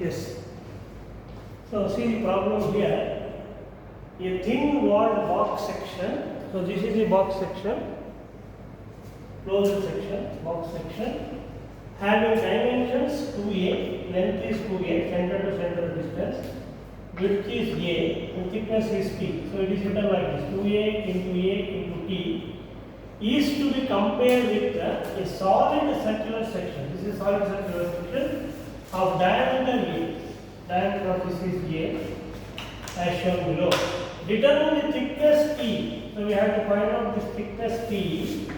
Yes. So see the problem here. A thin walled box section. So this is the box section, closed section, box section, having dimensions 2a, length is 2a, center to center distance, width is a, and thickness is t. So it is written like this: 2a into t is to be compared with a solid circular section. This is solid circular section of diameter a. Diameter of this is a, as shown below. Determine the thickness T. So we have to find out this thickness T,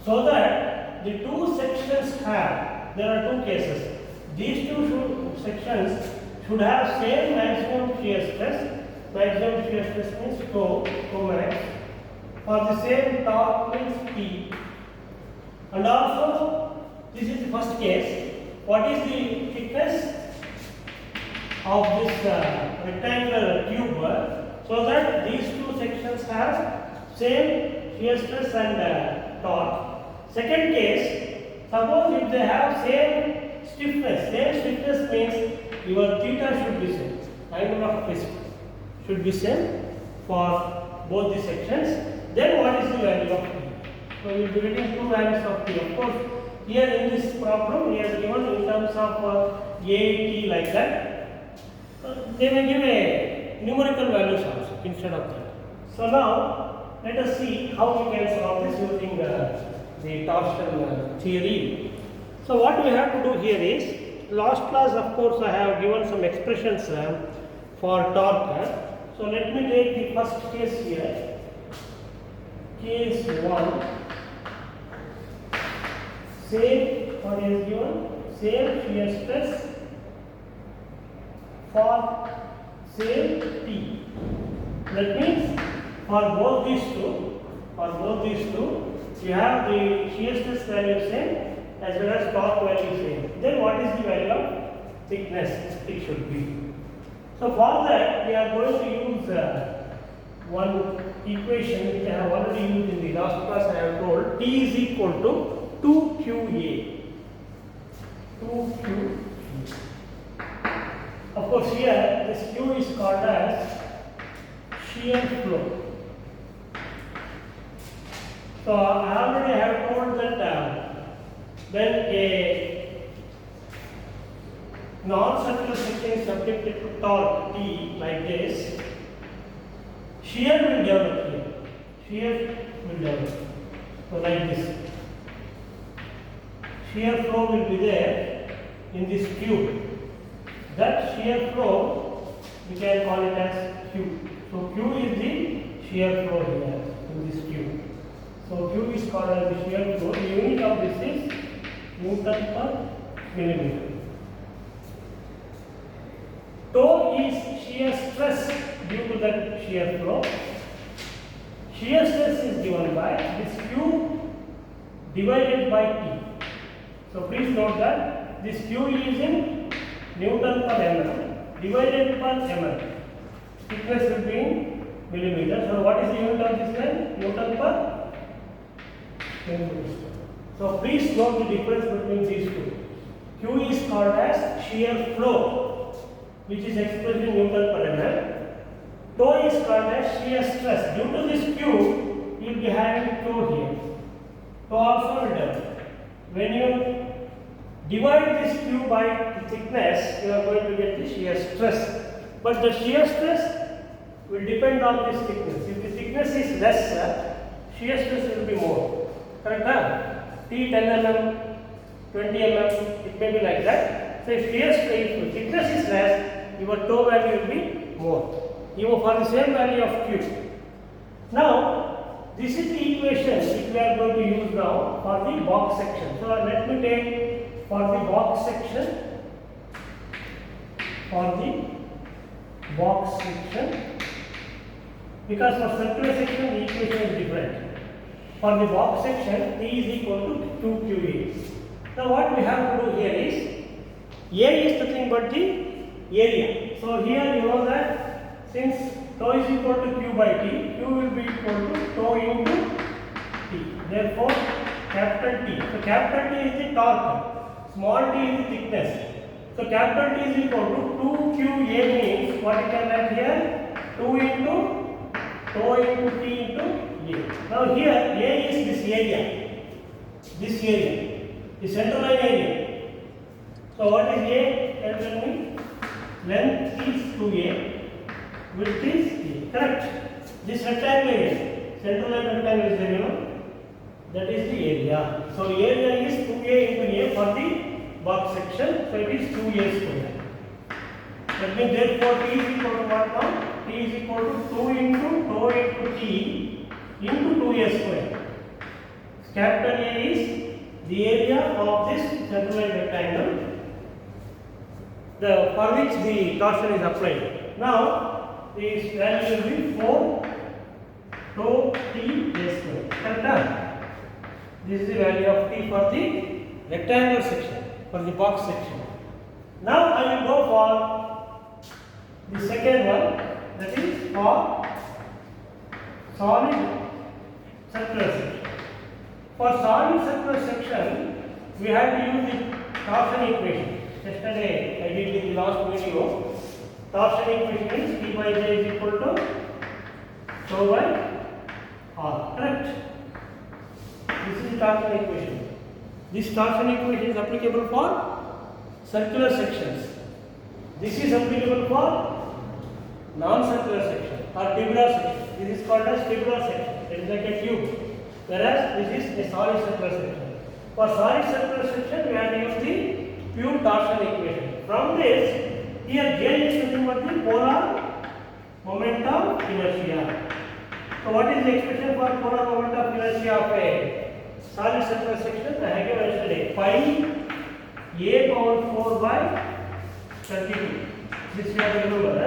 so that the two sections have, there are two cases. These two sections should have same maximum shear stress. Maximum shear stress means tau max, for the same torque means T. And also, this is the first case. What is the thickness of this rectangular tube, so that these two sections have same shear stress and torque. Second case, suppose if they have same stiffness means your theta should be same, angle of twist should be same for both the sections. Then what is the value of T? So we will be getting two values of T. Of course, here in this problem, he has given in terms of A, T like that. They may give a numerical values also instead of that. So now let us see how we can solve this using the torsion theory. So what we have to do here is, last class of course I have given some expressions for torque. So let me take the first case here. Case 1. Same, what is given? Same shear stress for same T. That means for both these two, you have the shear stress value same as well as torque value same. Then what is the value of thickness it should be? So for that we are going to use one equation which I have already used in the last class. I have told T is equal to 2QA. 2QA. Of course, here this Q is called as shear flow. So I already have told that when a non-circular section is subjected to torque T like this, shear will develop here. Shear will develop. So like this. Shear flow will be there in this tube. That shear flow we can call it as Q. So Q is the shear flow here in this tube. So Q is called as the shear flow. The unit of this is Newton per millimeter. Tau is shear stress due to that shear flow. Shear stress is given by this Q divided by T. So please note that this Q is in Newton per mm divided per mm. Thickness will be in millimeter. So what is the unit of this then? Newton per millimeter. So please note the difference between these two. Q is called as shear flow, which is expressed in Newton per mm. Tau is called as shear stress. Due to this Q, you will be having tau here. Tau also will develop. When you divide this Q by the thickness, you are going to get the shear stress. But the shear stress will depend on this thickness. If the thickness is less, shear stress will be more. Correct? T 10 mm, 20 mm, it may be like that. So if if thickness is less, your tau value will be more, even for the same value of Q. Now, this is the equation which we are going to use now for the box section. So let me take for the box section, because for circular section the equation is different. For the box section, T is equal to 2QA. Now what we have to do here is, A is nothing but the area. So here you know that since tau is equal to Q by T, Q will be equal to tau into T. Therefore, capital T. So capital T is the torque. small t is the thickness. So capital T is equal to 2QA means what you can write here? 2 into tau into T into A. Now here A is this area. This area. The center line area. So what is A? Can you tell me? Length is 2A. Width is A. Correct. This rectangle area. Center line rectangle is there, you know. That is the area. So area is 2A into A for the box section. So it is 2A square. That means therefore T is equal to what now? T is equal to 2 into tau into T into 2A square. Capital A is the area of this central rectangle for which the torsion is applied. Now this value will be 4 tau T A square. Correct? This is the value of T for the rectangular section, for the box section. Now I will go for the second one, that is for solid circular section. For solid circular section, we have to use the torsion equation. Yesterday I did in the last video. Torsion equation is T by J is equal to tau by R. Correct? This is the torsion equation. This torsion equation is applicable for circular sections. This is applicable for non-circular section or tubular section. This is called as tubular section. It is like a tube. Whereas this is a solid circular section. For solid circular section, we have to use the pure torsion equation. From this, here J is nothing but the polar moment of inertia. So what is the expression for polar moment of inertia of a solid circular section? I have given yesterday pi a power 4 by 32. This we have to remember.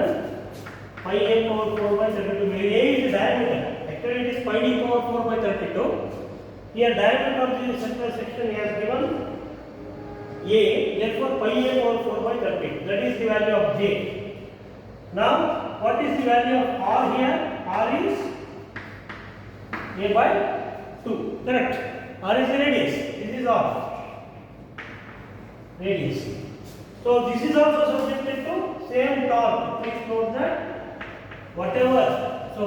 Pi a power 4 by 32. A is the diameter. Actually it is pi d power 4 by 32. Here diameter of the circular section he has given A. Therefore pi a power 4 by 30. That is the value of J. Now what is the value of R here? R is A by 2. Correct. R is the radius. This is R. Radius. So this is also subjected to same torque. Please note that whatever. So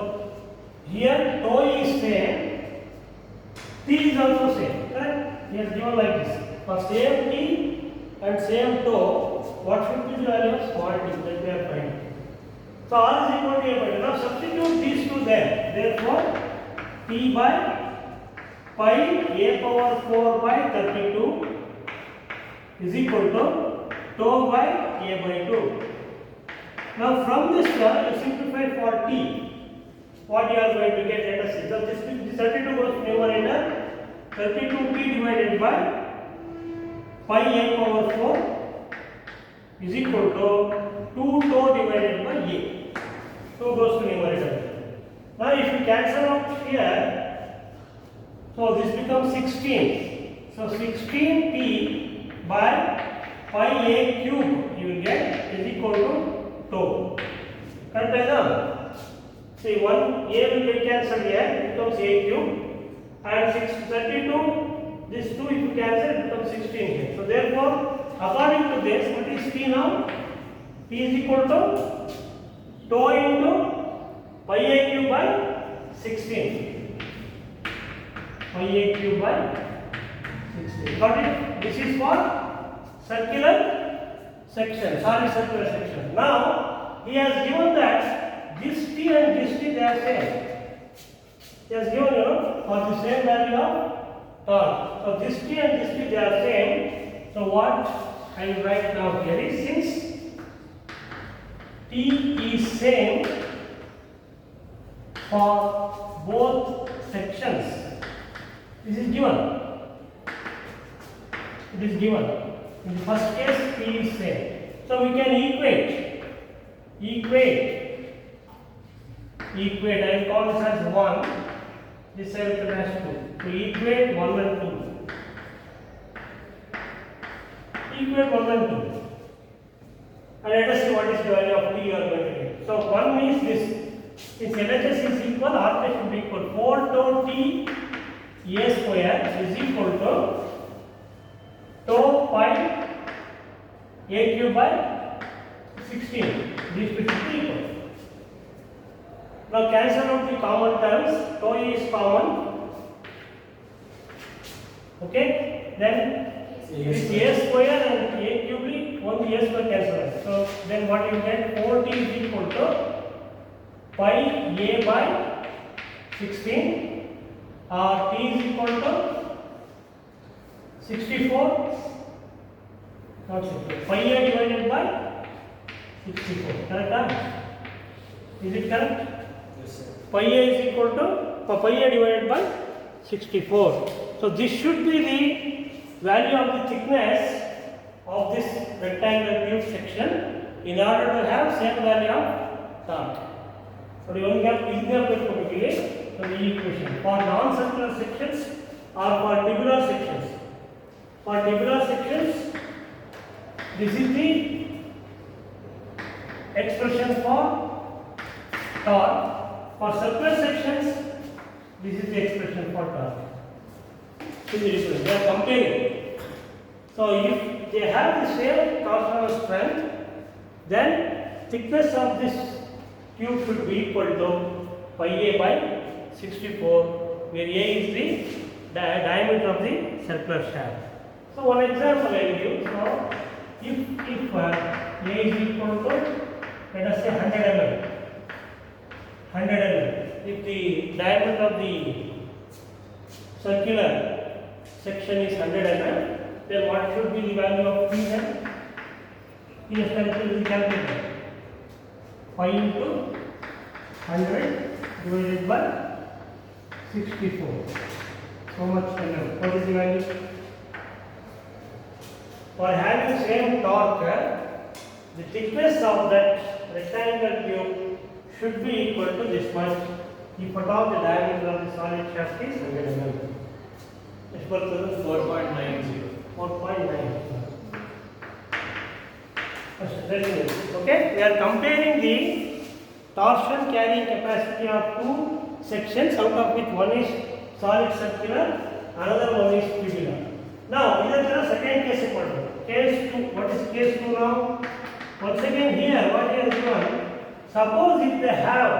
here tau is same, T is also same. Correct? He has given like this. For same T and same tau, what should be the value of small t that we are finding? So R is equal to A by 2. Now substitute these two there. Therefore T by pi a power 4 by 32 is equal to tau by A by 2. Now from this you simplify for T. What you are going to get, let us see. So this 32 goes to numerator. 32T divided by pi a power 4 is equal to 2 tau divided by A. 2 goes to numerator. Now if you cancel out here, so this becomes 16. So 16T by pi a cube you will get is equal to tau. Correct? See, one A will get cancelled here, it becomes A cube, and 32, this 2 if you cancel, it becomes 16 here. So therefore, according to this, what is T now? T is equal to tau into pi a cube by 16. Pi a cube by 16. Got it? This is for circular section, solid circular section. Now, he has given that this T and this T they are same. He has given for the same value of torque. So this T and this T they are same. So what I will write now here is, since T is same for both sections, this is given. It is given. In the first case T is same. So we can equate. I will call this as 1, this I will call as 2. To equate 1 and 2. Equate 1 and 2. And let us see what is the value of T you are going to get. So 1 means this. Since LHS is equal, RHS should be equal. 4 tau T A square is equal to tau pi A cube by 16. These two should be equal. Now cancel out the common terms. Tau e is common. Okay. Then this a square and a cube, only a square cancel. So then what you get? 4t is equal to pi a by 16, or t is equal to 64. Not 64. Pi a divided by 64. Correct? Is it correct? Yes, sir. Pi a is equal to pi a divided by 64. So this should be the value of the thickness of this rectangle tube section in order to have same value of torque. So you only have the equation for non-circular sections or for tubular sections. For tubular sections, this is the expression for torque. For circular sections, this is the expression for torque. They are comparing. So if they have the same torsional strength, then thickness of this tube should be equal to pi a by 64, where a is the diameter of the circular shaft. So one example I will give. So if a is equal to, let us say 100 mm, 100 mm. If the diameter of the circular section is 100 mm, then what should be the value of P then? P is calculated. Pi into 100 divided by 64. So much mm. What is the value? For having same torque, the thickness of that rectangular tube should be equal to this much if at all the diameter of the solid shaft is 100 mm. As per 4.90. 4.9. Okay, we are comparing the torsion carrying capacity of two sections, out of which one is solid circular, another one is tubular. Now, here is the second case equal. Case 2. What is case 2 now? Once again here, what is given? Suppose if they have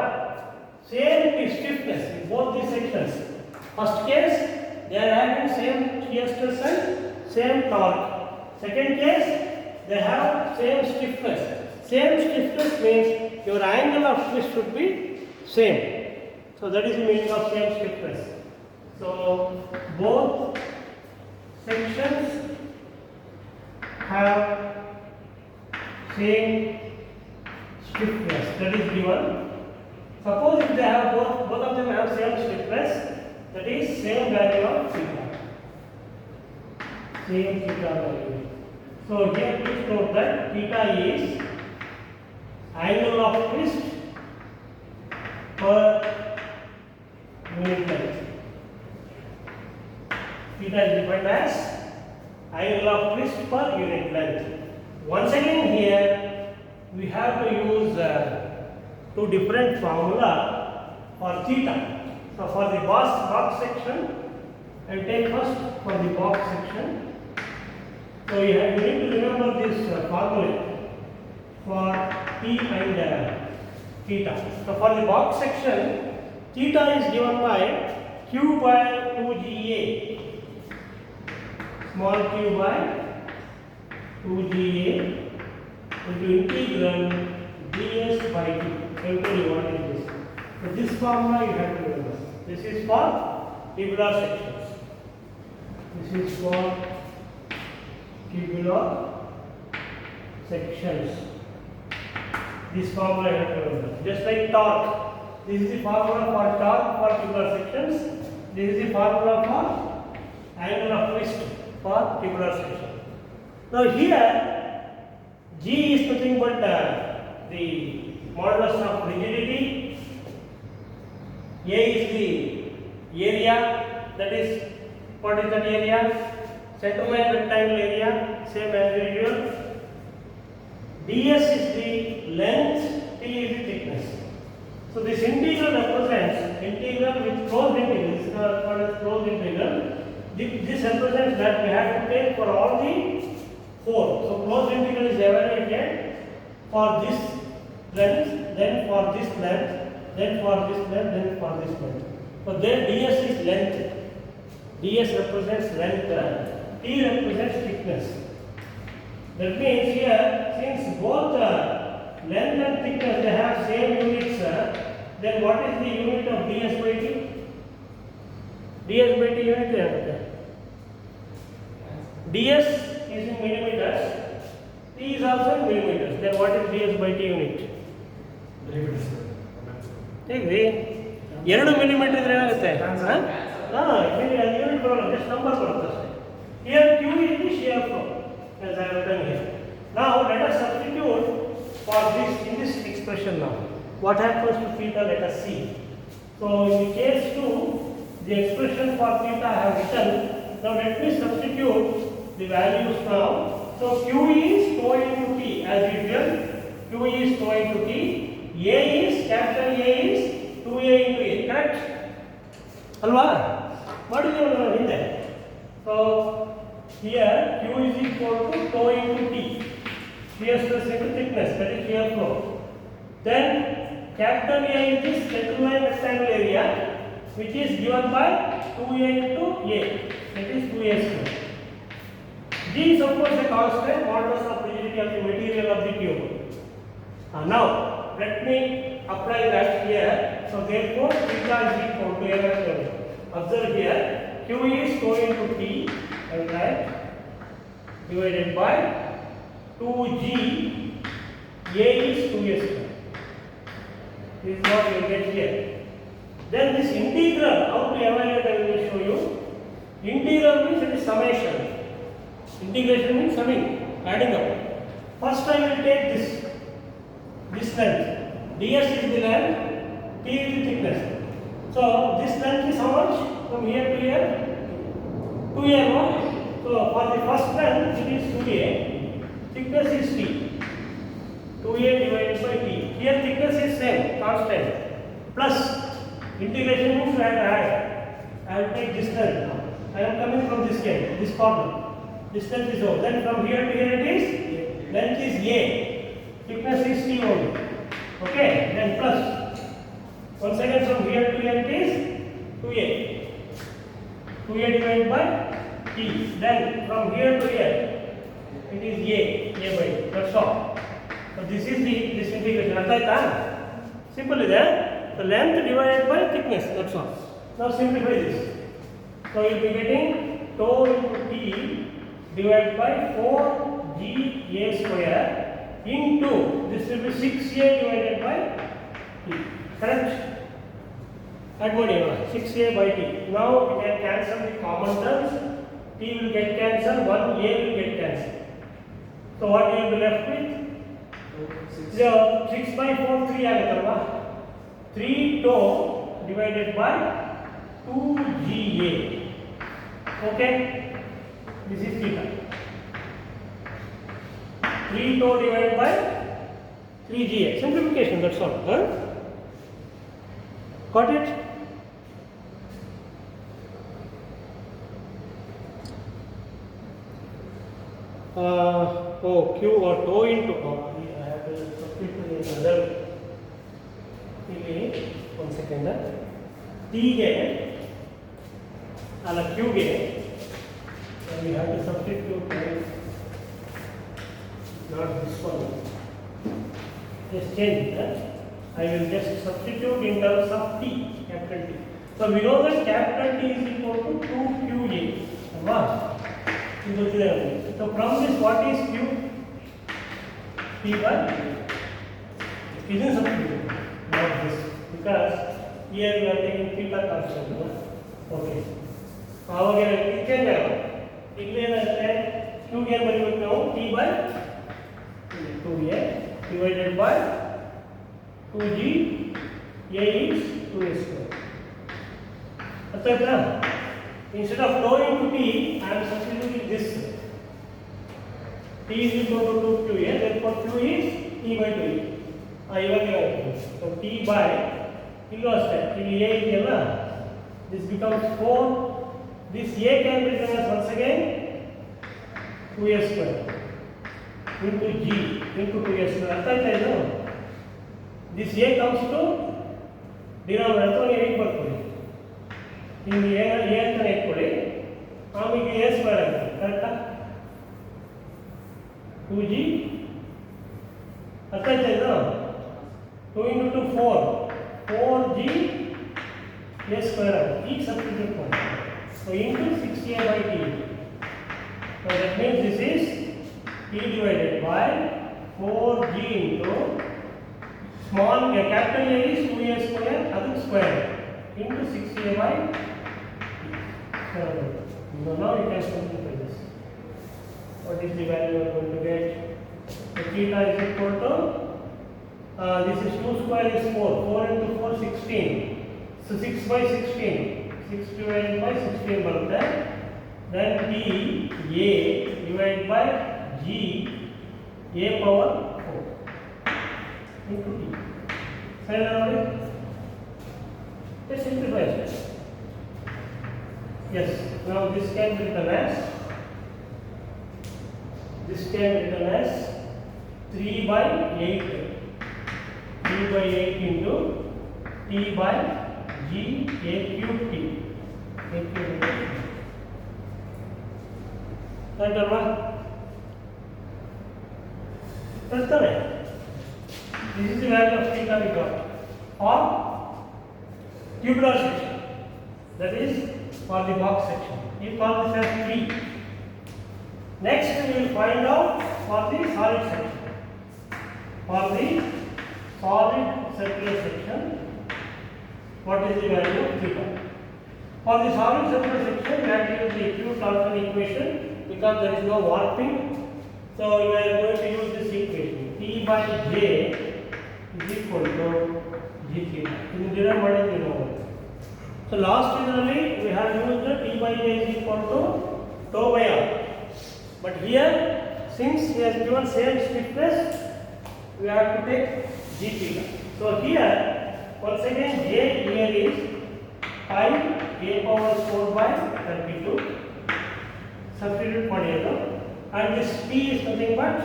same stiffness in both these sections. First case, they are having same shear stress and same torque. Second case, they have same stiffness. Same stiffness means your angle of twist should be same. So that is the meaning of same stiffness. So both sections have same stiffness. That is given. Suppose if they have both of them have same stiffness, that is same value of theta. Same theta value. So here please note that theta is angle of twist per unit length. Theta is defined as angle of twist per unit length. Once again here we have to use two different formula for theta. So for the box section, I will take first for the box section. So you need to remember this formula for T and theta. So for the box section, theta is given by Q by 2GA, small q by 2GA into integral ds by t. Everybody what is this? So this formula you have to remember. This is for tubular sections. This is for tubular sections. This formula you have to remember. Just like torque. This is the formula for torque for tubular sections. This is the formula for angle of twist for tubular section. Now here G is nothing but the modulus of rigidity. A is the area, that is, what is that area? Centimeter rectangle area, same as usual. ds is the length, t is the thickness. So this integral represents integral with closed integral. This is called as closed integral. This represents that we have to take for all the 4. So closed integral is evaluated for this length, then for this length, then for this length, then for this length. So there ds is length. ds represents length, t represents thickness. That means here, since both length and thickness they have same units, then what is the unit of ds by t? ds by t unit is ds is in millimeters, t is also in millimeters. Then what is ds by t unit? millimeters. ಹೇಗೆ 2 millimetre ಇದ್ರೆ ಏನಾಗುತ್ತೆ? Unit ಬರೋಲ್ಲ, just number ಬರುತ್ತೆ ಅಷ್ಟೇ. Here q is the shear flow as I have written here. Now let us substitute for this in this expression now. What happens to theta? Let us see. So in the case 2, the expression for theta I have written. Now let me substitute the values now. So q is tau into t as usual. Q is tau into t. A is capital A is 2a into a. Correct? Alva? What is your hinde? So here q is equal to tau into t. Shear stress into thickness, that is shear flow. Then capital A is this central line rectangle area, which is given by 2a into a, that is 2a square. G is of course a constant, modulus of rigidity of the material of the tube. Now let me apply that here. So therefore theta is equal to observe here, q is tau into t, and right, divided by 2g, a is 2a square. This is what you get here. Then this integral, how to evaluate, I will show you. Integral means it is summation. Integration means summing, adding up. First I will take this length. ds is the length, t is the thickness. So this length is how much? From here to here? 2a, no? So for the first length it is 2a, thickness is t. 2a divided by t. Here thickness is same, constant. Plus integration means I will take this length now. I am coming from this end, this corner. This length is O. Then from here to here it is, length is a, thickness is t only. Okay, then plus. Once again from here to here it is 2a. 2a divided by t. Then from here to here it is a by. That's all. So this is this integration. Simple is that. The length divided by thickness. That's all. Now simplify this. So you will be getting tau into t divided by 4ga square into this will be 6a divided by t. Correct? Add one 6a by t. Now we can cancel the common terms. T will get cancelled, 1a will get cancelled. So what you will be left with? 6 by 4, 3 aguttalla. 3 tau divided by 2ga. Okay? This is theta. 3 tau divided by 3ga. Simplification, that's all. Huh? Got it? Q or tau into I have to substitute another. One second. T ಗೆ ಅಲ್ಲ Q ಗೆ we have to substitute not this one. Just change that. I will just substitute in terms of T, capital T. So we know that capital T is equal to 2QA. So from this, what is Q? P by isn't substitute, not this, because here we are taking theta constant. Okay. Now again, it change आएगा. इतने में Q के बराबर क्या हो? T by 2A divided by 2G. A is 2A square. अच्छा क्या? Instead of tau into T, I am substituting this. T is equal to 2QA, therefore Q is T by 2A. So T by kilostat. A is this becomes 4. This A can be written as once again 2A square. into G into 2s square. ಅರ್ಥ ಆಯ್ತಾ ಇದು? This A comes to denominator ಅಥವಾ ನೀವು ಹೇಗೆ ಬರ್ಕೊಳ್ಳಿ, ಇಲ್ಲಿ A ಅಂತಾನೆ ಇಟ್ಕೊಳ್ಳಿ, ಆಮೇಲೆ A ಸ್ಕ್ವೇರ್ ಆಗುತ್ತೆ. ಕರೆಕ್ಟಾ? 2G ಅರ್ಥ ಆಯ್ತಾ ಇದು? 2 into 4 4G A square ಆಗುತ್ತೆ. ಈಗ ಸಬ್ಸ್ಟಿಟ್ಯೂಟ್ ಮಾಡಿ. So into 6A by T. So that means this is T divided by 4G into small a, capital A is 2A square, other square into 6A by T. So now you can simplify this. What is the value you are going to get? So theta is equal to this is 2 square is 4. 4 into 4 16. So 6 by 16. 6 divided by 16 ಬರುತ್ತೆ. Then T A divided by G A power 4 into T. Fine now? Let's simplify it. Yes. Now this can be written as 3 by 8. 3 by 8 into T by G A cube T. A cube T. Right or not? Understand? This is the value of theta we got for tubular section. That is for the box section. We call this as T. Next we will find out for the solid section. For the solid circular section, what is the value of theta? For the solid circular section, we have to use the acute torsion equation because there is no warping. So we are going to use this equation. T by J is equal to G theta. In the model, you know. So last generally we have used the T by J is equal to tau by R. But here, since he has given same stiffness, we have to take G theta. So here, once again, J here is pi A power 4 by 32. Substitute for here, and this T is nothing but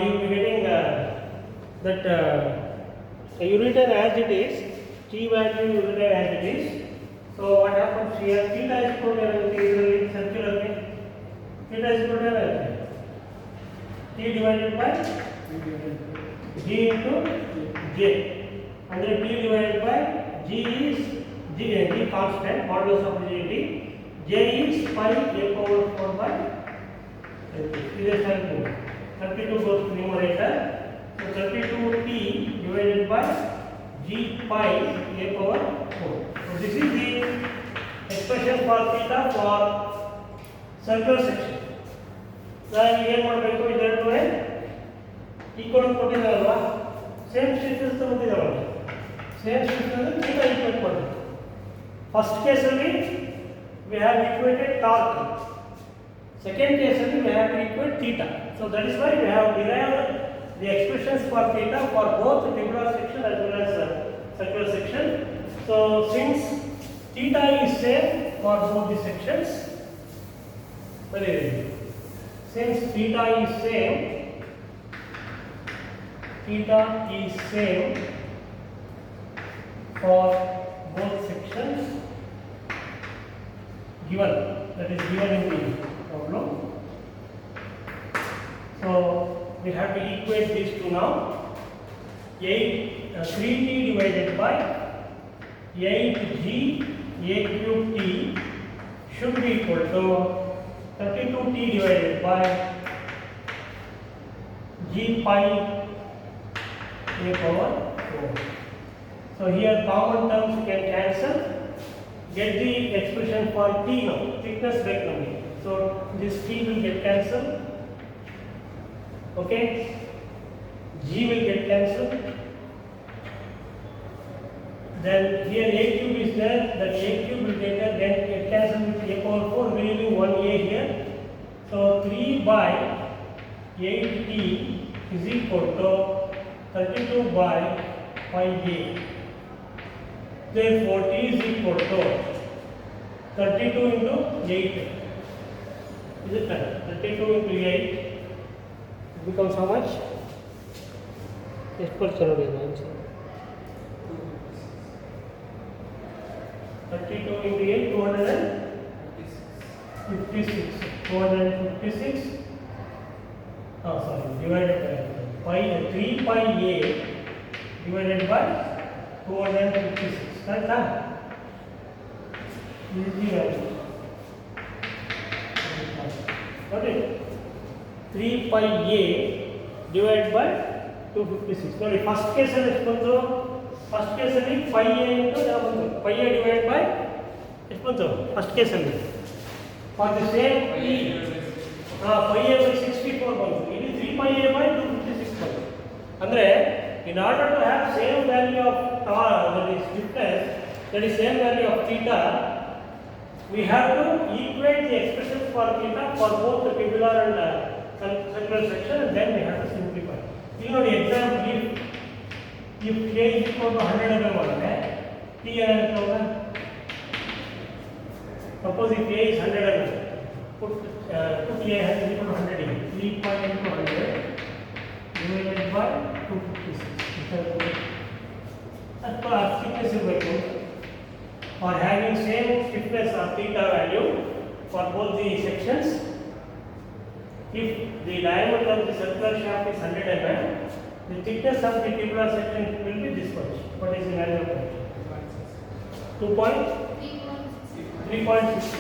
you will be getting that you written as it is. T value you written as it is. So what happens here? Theta is equal to circular. Theta is equal to T divided by G into J, and then T divided by G is G constant, modulus of rigidity. J is pi A power 4 by 32. This is 32 goes to numerator. So 32T divided by G pi A power 4. So this is the expression for theta for circular section. Then ಏನು ಮಾಡಬೇಕು ಇದನ್ನು equal ಕೊಟ್ಟಿದ್ದಾರಲ್ವಾ, same stiffness ತಗೊಂಡಿದ್ದಾರಲ್ಲ, same stiffness theta equate ಮಾಡಬೇಕು. First ಕೇಸಲ್ಲಿ we have equated torque. Second ಕೇಸಲ್ಲಿ we have to equate theta. So that is why we have derived the expressions for theta for both tubular section as well as circular section. So since theta is same for both the sections, since theta is same for both sections given, that is given in the problem. So we have to equate these two now. 3T divided by 8G A cube T should be equal to 32T divided by G pi A power 4. So here common terms can cancel. Get the expression for T now, thickness vector. So this T will get cancelled. Okay, G will get cancelled. Then here A cube is there, that A cube will get cancelled with A power 4, leaving 1A here. So 3 by 8T is equal to 32 by 5A. Therefore T is equal to 32 into 8. Is it correct? 32 into 8 becomes how much? ಎಷ್ಟು percent ನೋಡಿ answer 32 into 8 256 256 divided by 3 pi a divided by 256 correct this is the value got it 3 pi a divided by 256 ನೋಡಿ first case ಅಲ್ಲಿ ಎಷ್ಟು ಬಂತು first case ಅಲ್ಲಿ pi a into ಯಾವ ಬಂತು pi a divided by ಎಷ್ಟು ಬಂತು ಫಸ್ಟ್ ಕೇಸ್ ಅಲ್ಲಿ for the same pi a by 64 ಬಂತು ಇಲ್ಲಿ 3 pi a by 256 ಬಂತು ಅಂದ್ರೆ in order to have same value of that is stiffness that is same value of theta we have to equate the expressions for theta for both the tubular and circular section and then we have to simplify. You know the example if K is equal to 100 mm ಅಂದರೆ T ಏನಾಗುತ್ತೆ suppose if K is 100 mm put K is equal to 100 mm 3.100 divided by 256 ಅಥವಾ thickness ಇರಬೇಕು for having same stiffness or theta value for both the sections. If the diameter of the circular shaft is 100 mm, the thickness of the tubular section will be this much. What is the value of that? 3.6.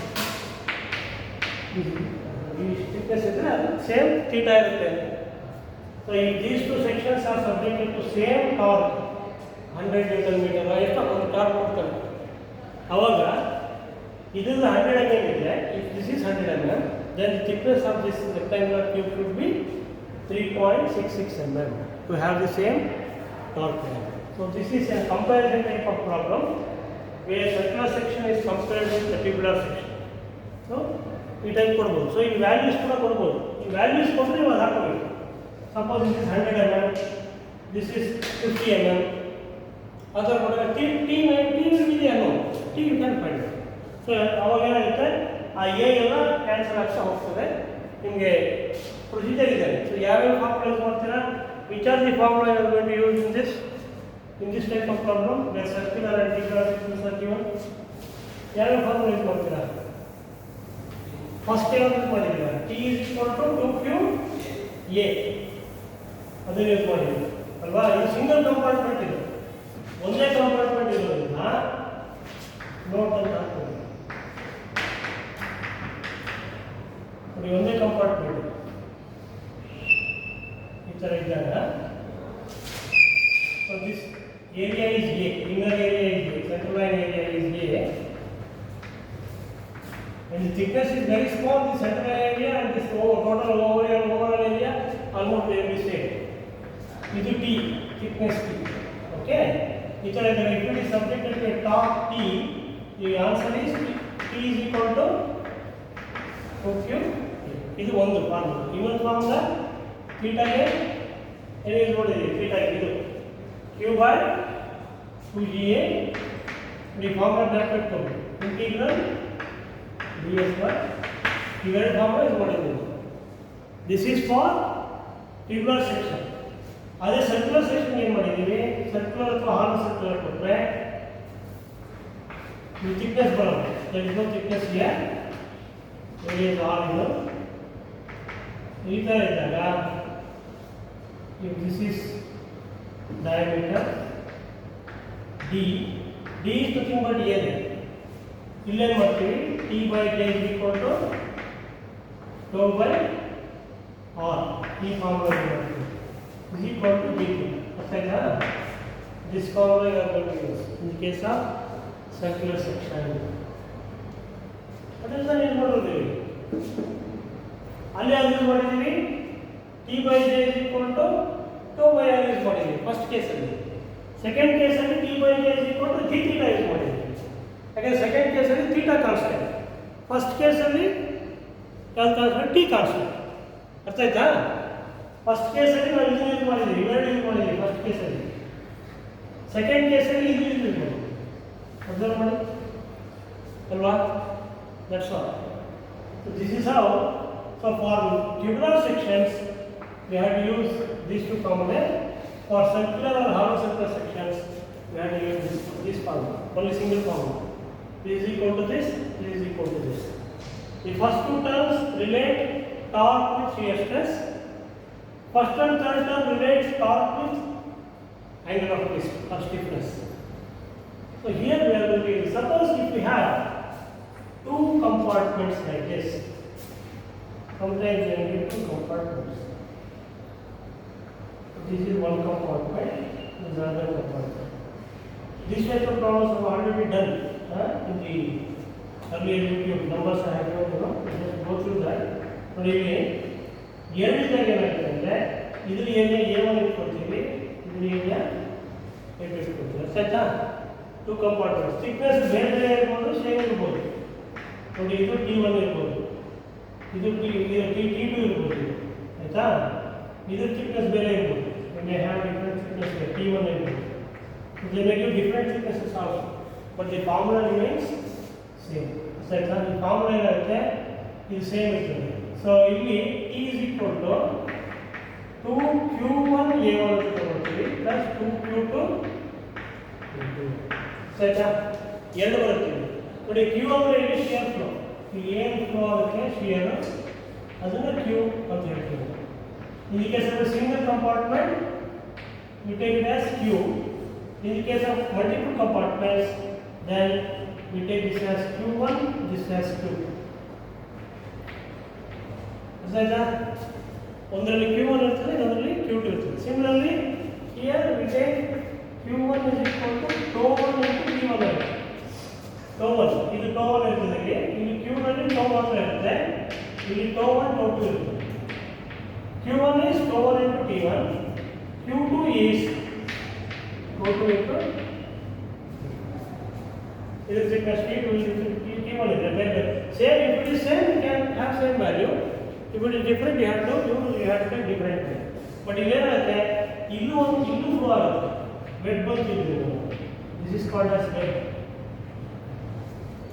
The thickness is same theta irutte. So if these two sections are subjected to same torque 100 Newton meter ಎಷ್ಟು ಒಂದು torque ಕೊಡ್ತಾರೆ ಅವಾಗ ಇದು 100 mm ಇದೆ if this is 100 mm then the thickness of this rectangular tube should be 3.66 mm to have the same torque. So this is a comparison type of problem where circular section is compared with the tubular section. So ಈ type ಕೊಡ್ಬೋದು so ಈ values ಕೂಡ ಕೊಡ್ಬೋದು ಈ values ಕೊಟ್ಟರೆ ಇವಾಗ ಹಾಕೋಬೇಕು suppose this is 100 mm this is 50 mm ಅದರ ಕೊಟ್ಟರೆ T will be the unknown T you can find it. So ಅವಾಗ ಏನಾಗುತ್ತೆ ಆ ಎ ಎಲ್ಲ ಕ್ಯಾನ್ಸಲ್ ಆಗ್ತಾ ಹೋಗ್ತದೆ ನಿಮಗೆ ಪ್ರೊಸೀಜರ್ ಇದೆ ಸೊ ಯಾವ್ಯಾವ ಫಾರ್ಮುಲಾ ಯೂಸ್ ಮಾಡ್ತೀರಾ which are the formula you are going to use in this type of problem where circular and tubular systems are given ಯಾವ್ಯಾವ ಫಾರ್ಮುಲಾ ಯೂಸ್ ಮಾಡ್ತೀರಾ ಫಸ್ಟ್ ಏನು ಯೂಸ್ ಮಾಡಿದ್ದೀರಾ T is equal to 2q a ಅದನ್ನು use ಮಾಡಿದ್ದೀವಿ ಅಲ್ವಾ ಇದು single compartment ಇದೆ ಒಂದೇ ಕಂಪಾರ್ಟ್ಮೆಂಟ್ ಇರೋದ್ರಿಂದ ನೋಟ್ ಅಂತ ಹಾಕ್ತೀವಿ ನೋಡಿ ಒಂದೇ ಕಂಪಾರ್ಟ್ಮೆಂಟ್ ಈ ಥರ ಇದ್ದಾಗ so this area is A, inner area is A, central line area is A and the thickness is very small, the central area and this total overall area almost they will be same. This is T, thickness T, okay? If it is subjected to a torque T, the answer is T is equal to 2q. This is one formula. Even formula theta A, and is what is it? Theta is q by 2ga. The formula bracket to integral ds by divided formula is what is it? This is for tubular section. ಅದೇ circular section ಏನು ಮಾಡಿದ್ದೀವಿ circular ಅಥವಾ ಹಾಲ್ circular ಕೊಟ್ಟರೆ ಈ thickness ಬರೋದು there is no thickness here area is all ಇದು ಈ ಥರ ಇದ್ದಾಗ if this is diameter d is nothing but a ಇಲ್ಲೇನು ಮಾಡ್ತೀವಿ t by j is equal to tau by r ಈ ಫಾರ್ಮುಲಾ ಮಾಡ್ತೀವಿ is equal to dt. Okay, this formula you are going to use in the case of circular section. What is the name of it? ಅಲ್ಲಿ use ಮಾಡಿದ್ದೀವಿ t by j is equal to tau by r use ಮಾಡಿದ್ದೀವಿ first ಕೇಸಲ್ಲಿ. Second ಕೇಸಲ್ಲಿ t by j is equal to g theta use ಮಾಡಿದ್ದೀವಿ ಯಾಕಂದರೆ second ಕೇಸಲ್ಲಿ theta constant first ಕೇಸಲ್ಲಿ ಯಾವ್ದು ಕಾನ್ಸ್ಟೆಂಟ್ ಟಿ ಕಾನ್ಸ್ಟೆಂಟ್ ಅರ್ಥ ಆಯ್ತಾ ಫಸ್ಟ್ ಕೇಸಲ್ಲಿ ನಾವು ಇದು ಯೂಸ್ ಮಾಡಿದ್ದೀವಿ ಇವೆರಡು ಯೂಸ್ ಮಾಡಿದ್ದೀವಿ ಫಸ್ಟ್ ಕೇಸಲ್ಲಿ ಸೆಕೆಂಡ್ ಕೇಸಲ್ಲಿ ಇದು ಯೂಸ್ ಮಾಡಿದ್ದೀವಿ ಅಬ್ಸರ್ವ್ ಮಾಡಿ ಅಲ್ವಾ that's all so this is how so for tubular sections we have to use these two formulae. For circular or hollow circular sections, we have to use this formula, only single formula. P is equal to this, P is equal to this. The first two terms relate torque with shear stress. First and third term relates torque with angle of twist or stiffness. So here we are going to suppose if we have two compartments like this. Sometimes they give two compartments. This is one compartment, this is another compartment. These types of problems have already done in the earlier YouTube numbers I have given, just go through that. But ಇಲ್ಲಿ ಎರಡನೇದಾಗಿ ಏನಾಗ್ತದೆ ಅಂದರೆ ಇದ್ರ area A1 ಇಟ್ಕೊಳ್ತೀವಿ, ಇದ್ರ area A2 ಇಟ್ಕೊಳ್ತೀವಿ. ಅರ್ಥಾಯ್ತಾ? Two compartments thickness ಬೇರೆ ಬೇರೆ ಇರ್ಬೋದು, ಸೇಮ್ ಇರ್ಬೋದು. ನೋಡಿ ಇದು T1 ಇರ್ಬೋದು, ಇದು T2 ಇರ್ಬೋದು, ಆಯ್ತಾ? ಇದ್ರ ಥಿಕ್ನೆಸ್ ಬೇರೆ ಇರ್ಬೋದು. They have different thicknesses. T1 ಇರ್ಬೋದು. They may give different thicknesses also, but the formula remains same. ಆಯ್ತಾ? ಈ ಫಾರ್ಮುಲಾ ಏನಾಗುತ್ತೆ, ಇದು ಸೇಮ್ ಇರ್ತದೆ. ಸೊ ಇಲ್ಲಿ T is equal to 2Q1 A1 ಅಂತ ತಗೊಳ್ತೀವಿ ಪ್ಲಸ್ 2Q2 A2. ಆಯ್ತಾ? ಎರಡು ಬರುತ್ತೆ. ನೋಡಿ Q ಅಂದರೆ ಇಲ್ಲಿ ಶಿಯರ್ ಫ್ಲೋ, ಇಲ್ಲಿ ಏನು ಫ್ಲೋ ಆಗುತ್ತೆ ಶಿಯರ್, ಅದನ್ನು Q ಅಂತ ಹೇಳ್ತೀವಿ. In the case of a single compartment, we take it as Q. In the case of multiple compartments, then we take this as Q1, this as Q. Is that? Only Q1 iruttade, anotherly Q2 iruttade. Similarly, here we take Q1 is equal to T1 into T1 irutte. T1, ಇದು T1 ಇರುತ್ತದೆ, ಇಲ್ಲಿ Q ನಲ್ಲಿ T1 ಇರುತ್ತೆ, ಇಲ್ಲಿ T1 T2 ಇರುತ್ತೆ. Q1 is T1 into T1, Q2 is T2 into this is thickness T2 into T1 is better. Same, if it is same, you can have same value. If it is different, you have to take different value. But ಇಲ್ಲಿ ಏನಾಗುತ್ತೆ, ಇಲ್ಲೂ flow ಆಗುತ್ತೆ, wet bulb ಇದೆ. This is called as wet.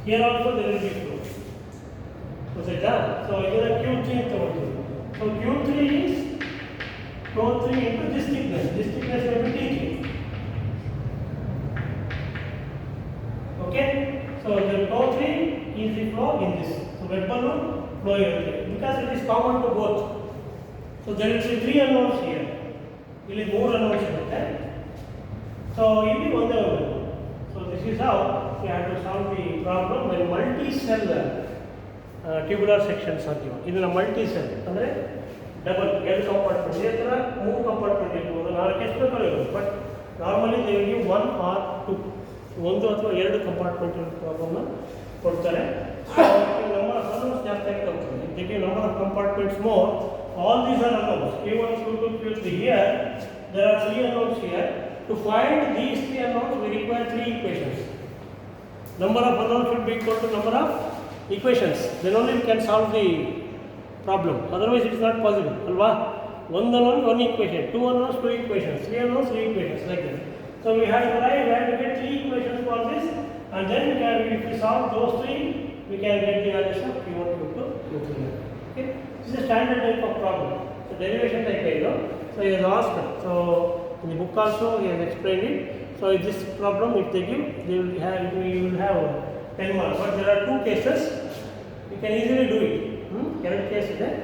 Here also there will be flow. ಗೊತ್ತಾಯ್ತಾ? So ಇದನ್ನ Q3 ಅಂತ ತಗೊಳ್ತೀವಿ. So Q3 is T3 into this thickness. This thickness will be T3. Okay? So the T3 is the flow in this. So wet balloon flow irutte. Because it is common to both. So there will be 3 unknowns here. ಇಲ್ಲಿ 3 unknowns irutte. So ಇಲ್ಲಿ ಒಂದೇ ಒಂದು. So this is how we have to solve the problem when multi-cell tubular sections are given. ಇದನ್ನ multi-cell ಅಂದರೆ double ಎರಡು compartment, ಇದೇ ಥರ 3 compartment ಇರ್ಬೋದು, 4 ಎಷ್ಟು ಬೇಕಾದ್ರೂ ಇರ್ಬೋದು. But normally they will give 1 or 2, ಒಂದು ಅಥವಾ ಎರಡು ಕಂಪಾರ್ಟ್ಮೆಂಟ್ ಪ್ರಾಬ್ಲಮ್ನ ಕೊಡ್ತಾರೆ. ನಂಬರ್ ಆಫ್ ಅನೌನ್ಸ್ ಜಾಸ್ತಿ ಆಗ್ತಾ ಹೋಗ್ತದೆ. ಇದಕ್ಕೆ number of compartments more, all these are announce, Q1, Q2, Q3. Here there are 3 unknowns here. To find these 3 unknowns we require 3 equations. Number of unknowns should be equal to number of equations, then only we can solve the problem, otherwise it is not possible. Alva, one unknown, one equation, 2 unknowns, 2 equations, 3 unknowns, 3 equations, like that. So we have to write, we have to get 3 equations for this, and then we can, if we solve those 3, we can get the values of Q1, Q2, Q3. Okay, this is a standard type of problem. So derivation type, so he has asked. So in the book also he has explained it. So in this problem, if they give, you will have 10 marks. But there are 2 cases, you can easily do it. Current case is there.